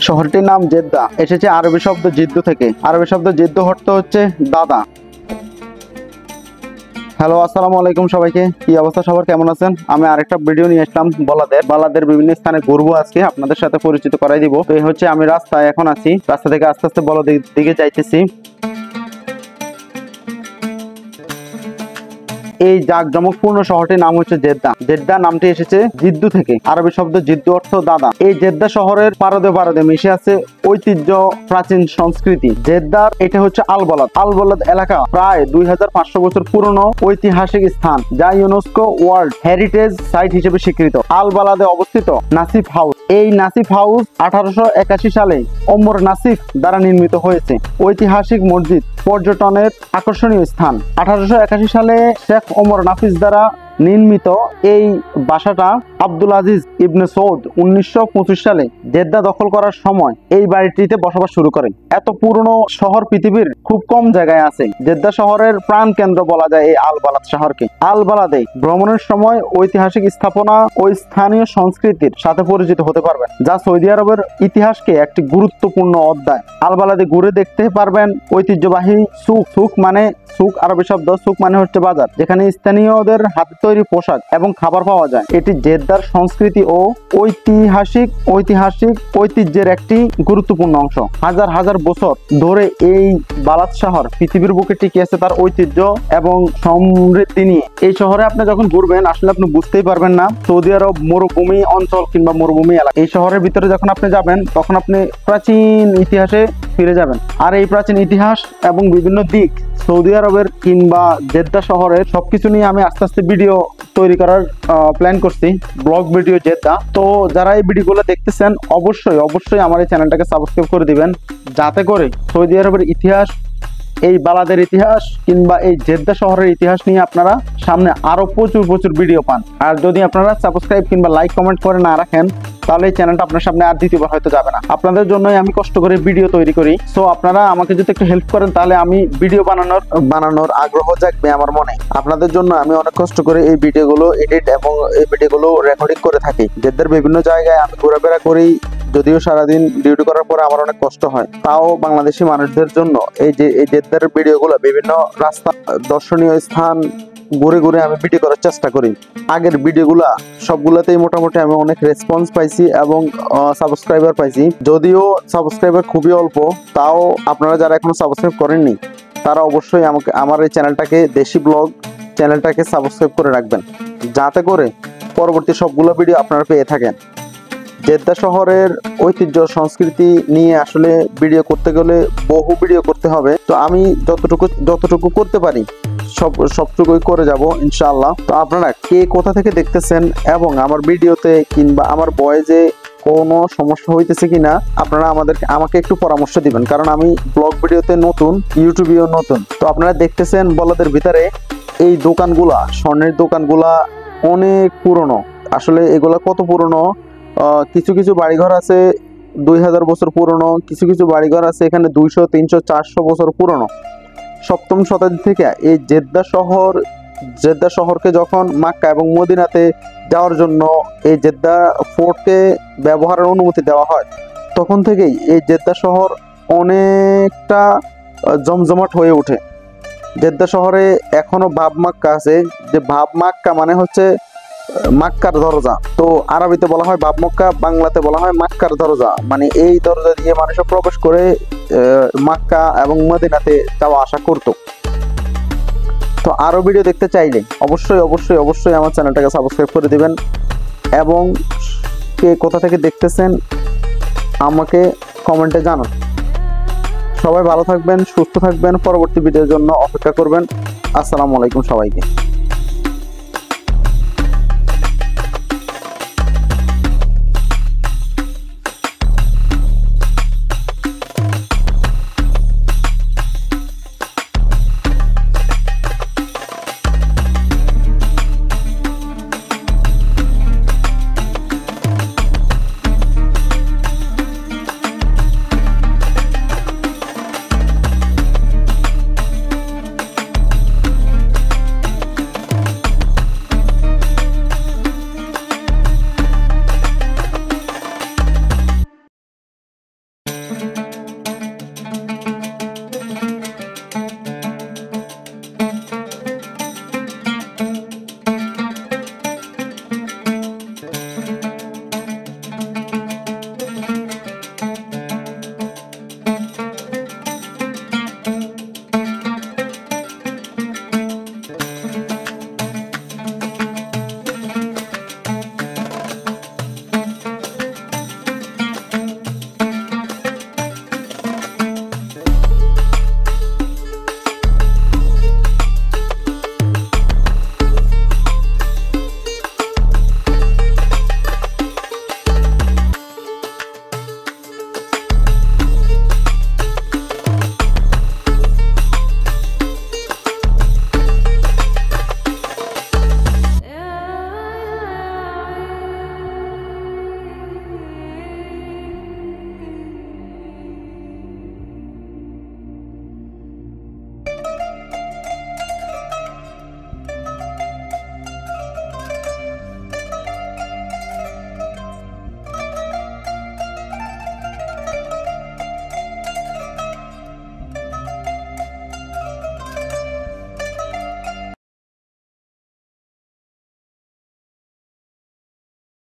শহরটির নাম জেদ্দা এসেছে আরবি শব্দ জিদ্দু থেকে। আরবি শব্দ জিদ্দু অর্থ হচ্ছে দাদা। হ্যালো, আসসালামু আলাইকুম সবাইকে। কি অবস্থা সবার, কেমন আছেন? আমি আরেকটা ভিডিও নিয়ে আসলাম বালাদের বিভিন্ন স্থানে ঘুরবো, আজকে আপনাদের সাথে পরিচিত করাই দিব। তো এই হচ্ছে আমি রাস্তায় এখন আছি, রাস্তা থেকে আস্তে আস্তে বলাদের দিকে যাইতেছি। এই জাঁকজমকপূর্ণ শহরটির নাম হচ্ছে জেদ্দা। জেদ্দা নামটি এসেছে জিদ্দু থেকে, আরবি শব্দ জিদ্দু অর্থ দাদা। এই জেদ্দা শহরের পারদে পারদে মিশে আছে ঐতিহ্য, প্রাচীন সংস্কৃতি। জেদ্দার এটা হচ্ছে আল বলদ এলাকা, প্রায় 2500 বছর পুরনো ঐতিহাসিক স্থান, যা ইউনেস্কো ওয়ার্ল্ড হেরিটেজ সাইট হিসেবে স্বীকৃত। আল বালাদে অবস্থিত নাসিফ হাউস। এই নাসিফ হাউস 1881 সালে ওমর নাসিফ দ্বারা নির্মিত হয়েছে। ঐতিহাসিক মসজিদ, পর্যটনের আকর্ষণীয় স্থান। 1881 সালে শেখ ওমর নাফিস দ্বারা নির্মিত এই বাসাটা আব্দুল আজিজ ইবনে সৌদ 1925 সালে জেদ্দা দখল করার সময় এই বাড়িটিতে বসবাস শুরু করেন। এত পুরনো শহর পৃথিবীর খুব কম জায়গায় আছে। জেদ্দা শহরের প্রাণ কেন্দ্র বলা যায় এই আল বালাদ শহরকে। আল বালাদে ভ্রমণের সময় ঐতিহাসিক স্থাপনা ও স্থানীয় সংস্কৃতির সাথে পরিচিত হতে পারবেন, যা সৌদি আরবের ইতিহাসকে একটি গুরুত্বপূর্ণ অধ্যায়। আল বালাদে ঘুরে দেখতে পারবেন ঐতিহ্যবাহী সুক মানে সুক আরবি শব্দ, সুক মানে হচ্ছে বাজার, যেখানে স্থানীয়দের হাতে তৈরি পোশাক এবং খাবার পাওয়া যায়। এটি জেদ্দার সংস্কৃতি ও ঐতিহাসিক ঐতিহ্যের একটি গুরুত্বপূর্ণ অংশ। হাজার হাজার বছর ধরে এই বালাদ শহর পৃথিবীর বুকে টিকে আছে তার ঐতিহ্য এবং সমৃদ্ধি নিয়ে। এই শহরে আপনি যখন ঘুরবেন আসলে আপনি বুঝতেই পারবেন না সৌদি আরব মরুভূমি অঞ্চল কিংবা মরুভূমি এলাকা। এই শহরের ভিতরে যখন আপনি যাবেন তখন আপনি প্রাচীন ইতিহাসে ফিরে যাবেন। আর এই প্রাচীন ইতিহাস এবং বিভিন্ন দিক সৌদি আরবের কিংবা জেদ্দা শহরের সবকিছু নিয়ে আমি আস্তে আস্তে ভিডিও তৈরি করার প্ল্যান করছি, ব্লগ ভিডিও জেদ্দা। তো যারা এই ভিডিওগুলো দেখতেছেন অবশ্যই আমার এই চ্যানেলটাকে সাবস্ক্রাইব করে দিবেন, যাতে করে সৌদি আরবের ইতিহাস, এই বালাদের ইতিহাস কিংবা এই জেদ্দা শহরের ইতিহাস নিয়ে আপনারা সামনে আরো প্রচুর ভিডিও পান। আর যদি আপনারা সাবস্ক্রাইব কিংবা লাইক কমেন্ট করে না রাখেন তাহলে এই চ্যানেলটা আপনার সামনে আর দ্বিতীয়বার হয়তো যাবে না। আপনাদের জন্যই আমি কষ্ট করে ভিডিও তৈরি করি। সো আপনারা আমাকে যদি একটু হেল্প করেন তাহলে আমি ভিডিও বানানোর আগ্রহ জাগবে আমার মনে। আপনাদের জন্য আমি অনেক কষ্ট করে এই ভিডিওগুলো এডিট এবং এই ভিডিওগুলো রেকর্ডিং করে থাকি। জেদ্দার বিভিন্ন জায়গায় আমি ঘোরাফেরা করি, যদিও সারাদিন ডিউটি করার পরে আমার অনেক কষ্ট হয়, তাও বাংলাদেশি মানুষদের জন্য এই জেদ্দার ভিডিওগুলো বিভিন্ন রাস্তা, দর্শনীয় স্থান ঘুরে আমি ভিডিও করার চেষ্টা করি। আগের ভিডিওগুলা সবগুলোতেই মোটামুটি আমি অনেক রেসপন্স পাইছি এবং সাবস্ক্রাইবার পাইছি। যদিও সাবস্ক্রাইবার খুবই অল্প, তাও আপনারা যারা এখনো সাবস্ক্রাইব করেননি তারা অবশ্যই আমার এই চ্যানেলটাকে, দেশি ব্লগ চ্যানেলটাকে সাবস্ক্রাইব করে রাখবেন, যাতে করে পরবর্তী সবগুলো ভিডিও আপনারা পেয়ে থাকেন। জেদ্দা শহরের ঐতিহ্য সংস্কৃতি নিয়ে আসলে ভিডিও করতে গেলে বহু ভিডিও করতে হবে। তো আমি যতটুকু করতে পারি সবটুকুই করে যাব ইনশাআল্লাহ। তো আপনারা কে কোথা থেকে দেখতেছেন এবং আমার ভিডিওতে কিংবা আমার ভয়েসে কোনো সমস্যা হইতেছে কিনা আপনারা আমাকে একটু পরামর্শ দিবেন, কারণ আমি ব্লগ ভিডিওতে নতুন, ইউটিউবেও নতুন। তো আপনারা দেখতেছেন বলাদের ভিতরে এই দোকানগুলা, স্বর্ণের দোকানগুলা অনেক পুরনো। আসলে এগুলা কত পুরনো, কিছু বাড়িঘর আছে 2000 বছর পুরনো, কিছু বাড়িঘর আছে এখানে 200, 300, 400 বছর পুরনো। সপ্তম শতাব্দী থেকে এই জেদ্দা শহরকে যখন মক্কা এবং মদিনাতে যাওয়ার জন্য এই জেদ্দা ফোর্টকে ব্যবহারের অনুমতি দেওয়া হয়, তখন থেকেই এই জেদ্দা শহর অনেকটা জমজমাট হয়ে ওঠে। জেদ্দা শহরে এখনো বাব মাক্কা আছে, যে বাব মাক্কা মানে হচ্ছে মাক্কার দরজা। তো আরবিতে বলা হয় বাব মক্কা, বাংলাতে বলা হয় মাক্কার দরজা। মানে এই দরজা দিয়ে মানুষ প্রবেশ করে মক্কা এবং মদিনাতে যাওয়া আসা করত। তো আরো ভিডিও দেখতে চাইলে অবশ্যই আমার চ্যানেলটাকে সাবস্ক্রাইব করে দিবেন এবং কে কোথা থেকে দেখতেছেন আমাকে কমেন্টে জানান। সবাই ভালো থাকবেন, সুস্থ থাকবেন, পরবর্তী ভিডিওর জন্য অপেক্ষা করবেন। আসসালামু আলাইকুম সবাইকে। ধন্যবাদ।